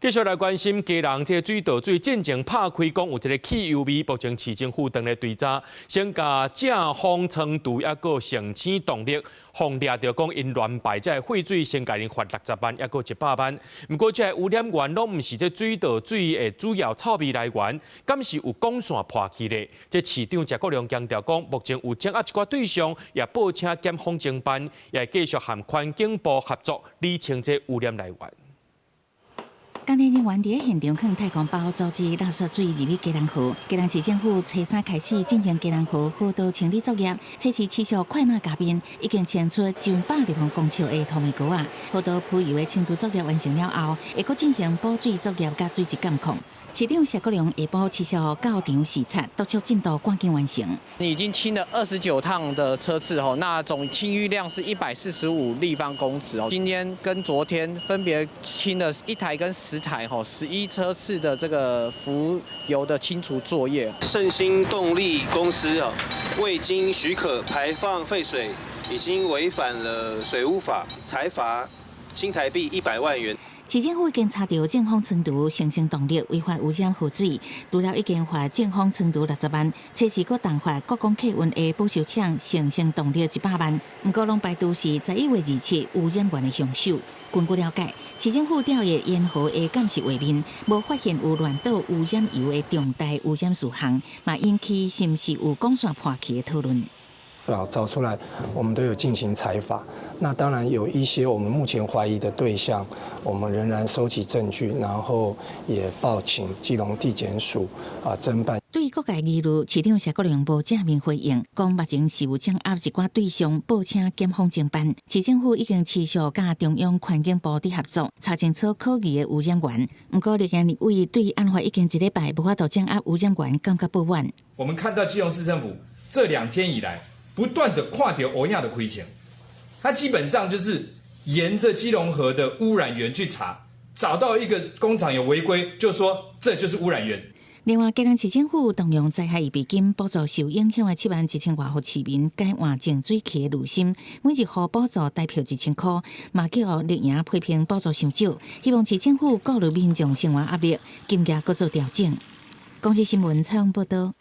继续来关心基隆这个水道水进前拍开讲有一个汽油味，目前市政府当咧追查，先甲正风程度抑个澄清动力，防抓着讲因乱排这个废水，先甲因罚60万，抑个100万。不过这污染源拢毋是这水道水的主要臭味来源，敢是有管线破去咧？这市长谢国良强调讲，目前有掌握一寡对象，也报请检风侦办，也继续和环境部合作厘清这污染来源。工地人员伫现场放太空包，阻止垃圾水入去基隆河。基隆市政府初三开始进行基隆河河道清理作业，测试持续快马加鞭，已经清出900立方公尺的透明沟啊。河道铺油的清除作业完成了后，会搁进行补水作业甲水质监控。市长谢国良下晡持续到场视察，督促进度赶紧完成。已经清了29趟的车次吼，那总清淤量是145立方公尺哦。今天跟昨天分别清了1台跟10台吼，11车次的这个浮油的清除作业。盛兴动力公司啊，未经许可排放废水，已经违反了水污法，裁罚新台币100万元。市政府已经查到正风程度形成动力违法污染河水，除了已经罚正风程度60万，测试搁重罚各公客运的保修厂形成动力100万。不过，拢排除是11月27污染源的凶手。根据了解，市政府调阅沿河的监视画面，无发现有乱倒污染油的重大污染事项，嘛引起是不是有管线破去的讨论。找出来，我们都有进行采访。那当然有一些我们目前怀疑的对象，我们仍然收集证据，然后也报请基隆地检署侦办。对于各界议论，市长谢国良无正面回应，讲目前是有掌握一寡对象，报请检方侦办。市政府已经持续甲中央环境部伫合作，查清楚可疑的污染源。不过，立宪立委对案发已经1礼拜无法度掌握污染源，感觉不满。我们看到基隆市政府这2天以来，不断的看到欧亚的亏钱，他基本上就是沿着基隆河的污染源去查，找到一个工厂有违规，就说这就是污染源。另外，基隆市政府动用灾害预备金补助受影响的71000多户市民改换净水器的炉芯，每一户补助代票1000块，嘛叫绿营批评补助伤少，希望市政府顾虑民众生活压力，金额搁做调整。公视新闻采访报道。